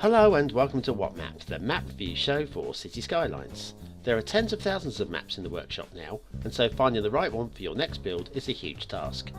Hello and welcome to What Map, the map review show for City Skylines. There are tens of thousands of maps in the workshop now, and so finding the right one for your next build is a huge task.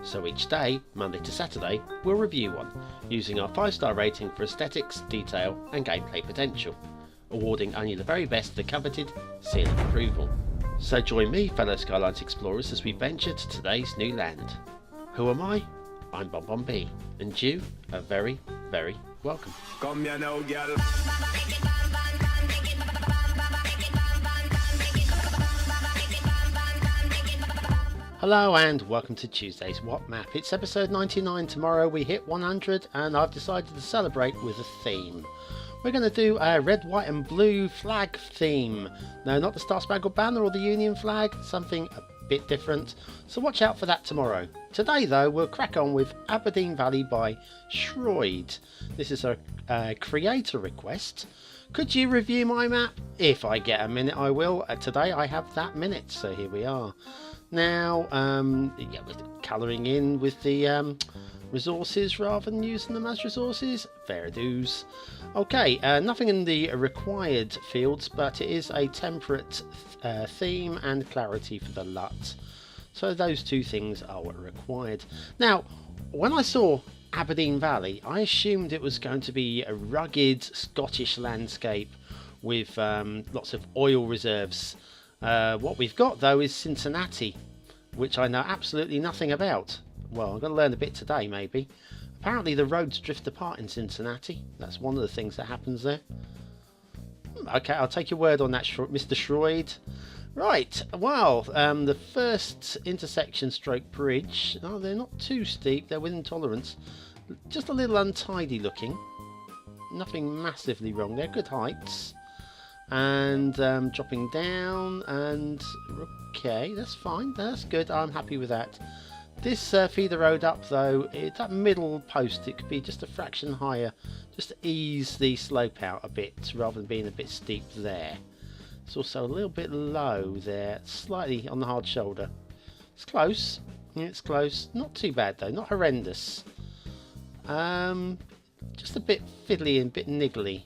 So each day, Monday to Saturday, we'll review one, using our 5-star rating for aesthetics, detail and gameplay potential, awarding only the very best the coveted seal of approval. So join me, fellow Skylines explorers, as we venture to today's new land. Who am I? I'm BonBonB, and you are very, very welcome. Come here now, girl. Hello and welcome to Tuesday's What Map. It's episode 99. Tomorrow we hit 100 and I've decided to celebrate with a theme. We're going to do a red, white and blue flag theme. No, not the Star Spangled Banner or the Union flag, something a bit different. So watch out for that tomorrow. Today though, we'll crack on with Aberdeen Valley by Schroid. This is a creator request. Could you review my map? If I get a minute I will. Today I have that minute, so here we are. Now, yeah, we're colouring in with the resources rather than using them as resources. Fair dues. Okay, nothing in the required fields, but it is a temperate theme and clarity for the LUT. So those two things are required. Now, when I saw Aberdeen Valley, I assumed it was going to be a rugged Scottish landscape with lots of oil reserves. What we've got though is Cincinnati, which I know absolutely nothing about. Well, I'm going to learn a bit today maybe. Apparently the roads drift apart in Cincinnati. That's one of the things that happens there. Okay, I'll take your word on that, Mr. Schroid. Right, well, the first intersection stroke bridge, oh, they're not too steep, they're within tolerance. Just a little untidy looking. Nothing massively wrong there, good heights. And dropping down, and okay, that's fine, that's good, I'm happy with that. This feeder road up though, that middle post, it could be just a fraction higher, just to ease the slope out a bit rather than being a bit steep there. It's also a little bit low there, slightly on the hard shoulder. It's close, yeah, it's close, not too bad though, not horrendous. Just a bit fiddly and a bit niggly.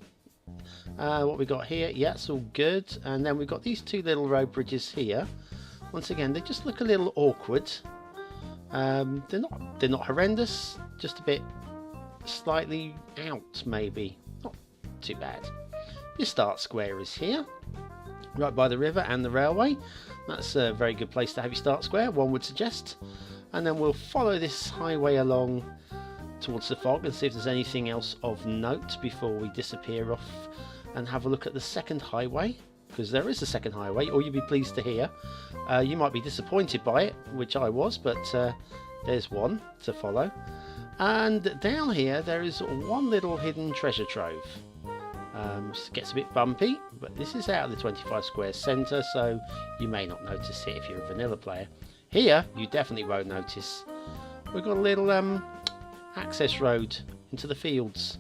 What we got here, yeah, it's all good. And then we've got these two little road bridges here. Once again, they just look a little awkward. They're not horrendous, just a bit slightly out maybe. Not too bad. Your start square is here, right by the river and the railway. That's a very good place to have your start square, one would suggest. And then we'll follow this highway along towards the fog and see if there's anything else of note before we disappear off and have a look at the second highway, because there is a second highway, or you'd be pleased to hear. You might be disappointed by it, which I was, but there's one to follow. And down here there is one little hidden treasure trove. Gets a bit bumpy, but this is out of the 25 square centre, so you may not notice it if you're a vanilla player. Here you definitely won't notice. We've got a little access road into the fields,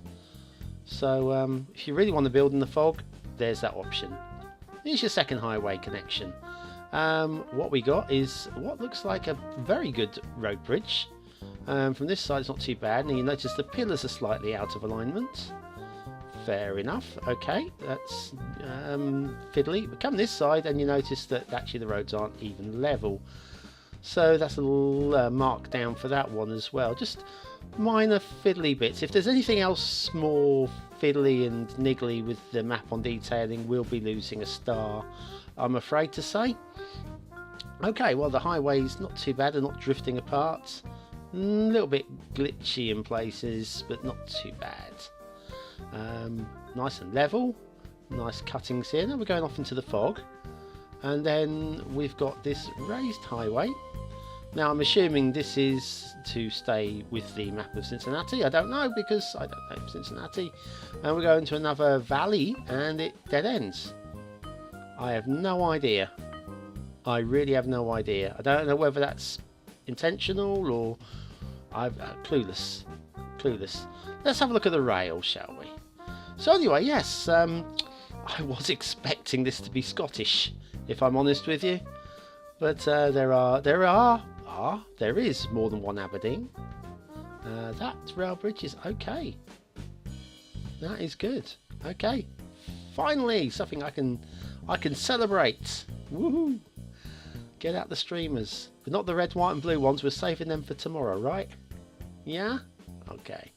so if you really want to build in the fog, there's that option. Here's your second highway connection. What we got is what looks like a very good road bridge. From this side it's not too bad, and you notice the pillars are slightly out of alignment. Fair enough, okay, that's fiddly. But come this side and you notice that actually the roads aren't even level. So that's a little mark down for that one as well. Just minor fiddly bits. If there's anything else more fiddly and niggly with the map on detailing, we'll be losing a star, I'm afraid to say. Okay, well the highway's not too bad, they're not drifting apart. A little bit glitchy in places, but not too bad. Nice and level, nice cuttings here. Now we're going off into the fog, and then we've got this raised highway. Now I'm assuming this is to stay with the map of Cincinnati. I don't know, because I don't know Cincinnati. And we're going to another valley and it dead ends. I have no idea. I really have no idea. I don't know whether that's intentional or I'm clueless. Let's have a look at the rail, shall we? So anyway, yes, I was expecting this to be Scottish, if I'm honest with you. But there is more than one Aberdeen. That rail bridge is okay. That is good. Okay, finally something I can celebrate. Woohoo! Get out the streamers, but not the red, white, and blue ones. We're saving them for tomorrow, right? Yeah. Okay.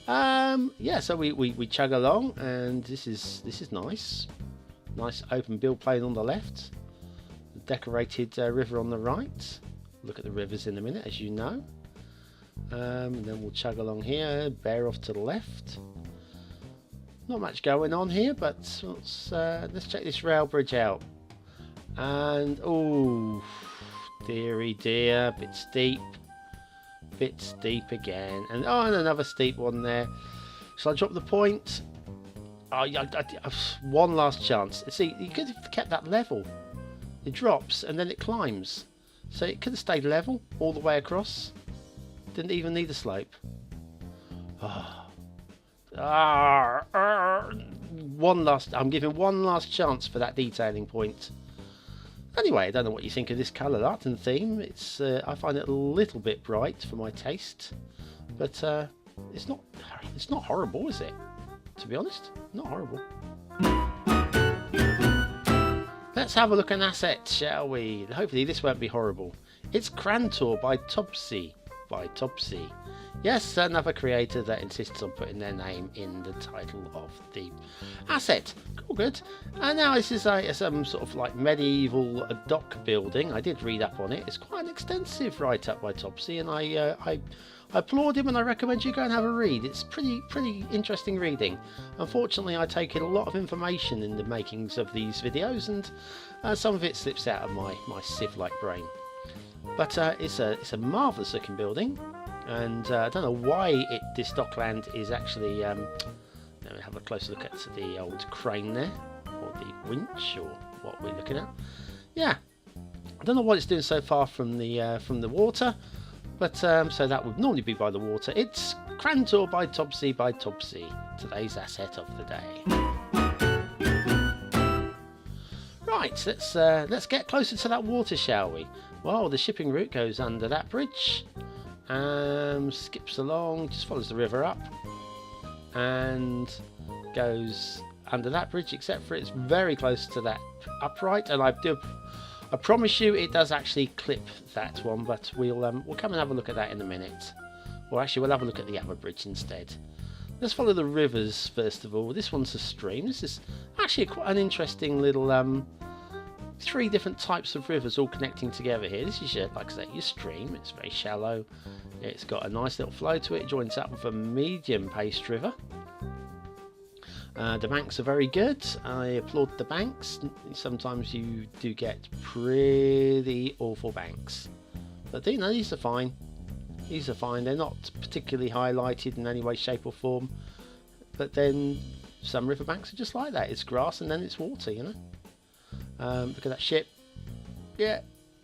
Yeah. So we chug along, and this is nice. Nice open build plane on the left. The decorated river on the right. Look at the rivers in a minute, as you know. And then we'll chug along here. Bear off to the left. Not much going on here, but let's check this rail bridge out. And oh, dearie dear, bit steep again, and another steep one there. Shall I drop the point? Oh, yeah, one last chance. See, you could have kept that level. It drops and then it climbs, so it could have stayed level all the way across. Didn't even need a slope. I'm giving one last chance for that detailing point. Anyway, I don't know what you think of this colour art and theme. It's I find it a little bit bright for my taste, but it's not horrible, is it? To be honest, not horrible. Let's have a look at an asset, shall we? Hopefully this won't be horrible. It's Krantor by Tobse. Yes, another creator that insists on putting their name in the title of the asset. Cool, good. And now this is some sort of like medieval dock building. I did read up on it. It's quite an extensive write-up by Tobse, and I applaud him, and I recommend you go and have a read. It's pretty interesting reading. Unfortunately, I take in a lot of information in the makings of these videos, and some of it slips out of my sieve-like brain. But it's a marvellous looking building. And I don't know why this dockland is actually. Let me have a closer look at the old crane there, or the winch, or what we're looking at. Yeah, I don't know what it's doing so far from the water, but so that would normally be by the water. It's Krantor by Tobse, today's asset of the day. Right, let's get closer to that water, shall we? Well, the shipping route goes under that bridge. Skips along, just follows the river up and goes under that bridge, except for it's very close to that upright, and I promise you it does actually clip that one, but we'll come and have a look at that in a minute. Or actually we'll have a look at the other bridge instead. Let's follow the rivers first of all. This one's a stream. This is actually quite an interesting little 3 different types of rivers all connecting together here. This is like I say, your stream. It's very shallow. It's got a nice little flow to it. It joins up with a medium-paced river. The banks are very good. I applaud the banks. Sometimes you do get pretty awful banks, but you know, these are fine. These are fine. They're not particularly highlighted in any way, shape, or form. But then some river banks are just like that. It's grass and then it's water. You know. Look at that ship. Yeah,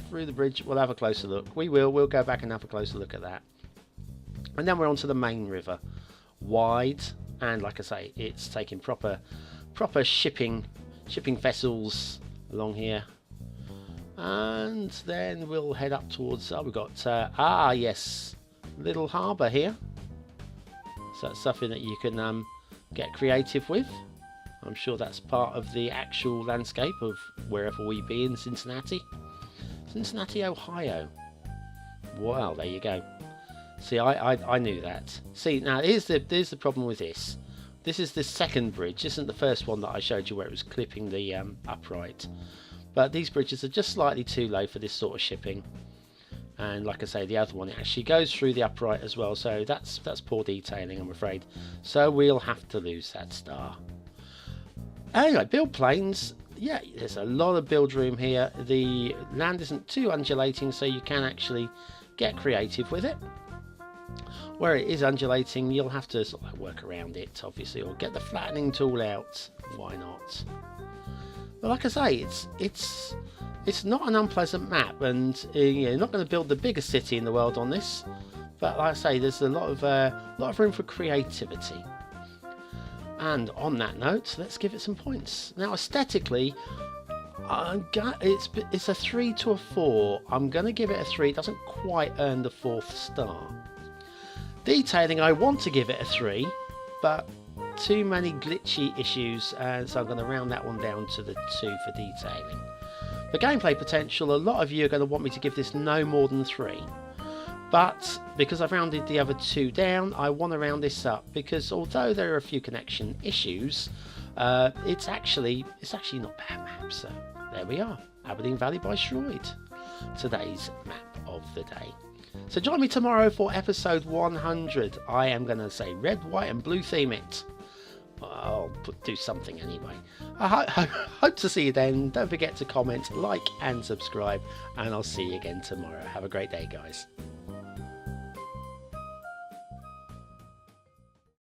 through the bridge. We'll have a closer look. We'll go back and have a closer look at that. And then we're on to the main river. Wide, and like I say, it's taking proper shipping vessels along here. And then we'll head up towards, we've got, yes, little harbour here. So that's something that you can get creative with. I'm sure that's part of the actual landscape of wherever we be in Cincinnati, Ohio. Wow, there you go. See, I knew that. See, now here's the problem with this. This is the second bridge. This isn't the first one that I showed you where it was clipping the upright. But these bridges are just slightly too low for this sort of shipping. And like I say, the other one, it actually goes through the upright as well. So that's poor detailing, I'm afraid. So we'll have to lose that star. Anyway, build planes. Yeah, there's a lot of build room here. The land isn't too undulating, so you can actually get creative with it. Where it is undulating, you'll have to sort of work around it, obviously, or get the flattening tool out. Why not? But like I say, it's not an unpleasant map, and you're not going to build the biggest city in the world on this. But like I say, there's a lot of room for creativity. And on that note, let's give it some points. Now, aesthetically, it's a 3 to a 4. I'm going to give it a 3. It doesn't quite earn the 4th star. Detailing, I want to give it a 3, but too many glitchy issues, and so I'm going to round that one down to the 2 for detailing. The gameplay potential, a lot of you are going to want me to give this no more than 3. But because I've rounded the other 2 down, I want to round this up, because although there are a few connection issues, it's actually not a bad map. So there we are, Aberdeen Valley by Schroid, today's map of the day. So join me tomorrow for episode 100. I am going to say red, white and blue theme it. I'll do something anyway. I hope to see you then. Don't forget to comment, like and subscribe, and I'll see you again tomorrow. Have a great day, guys.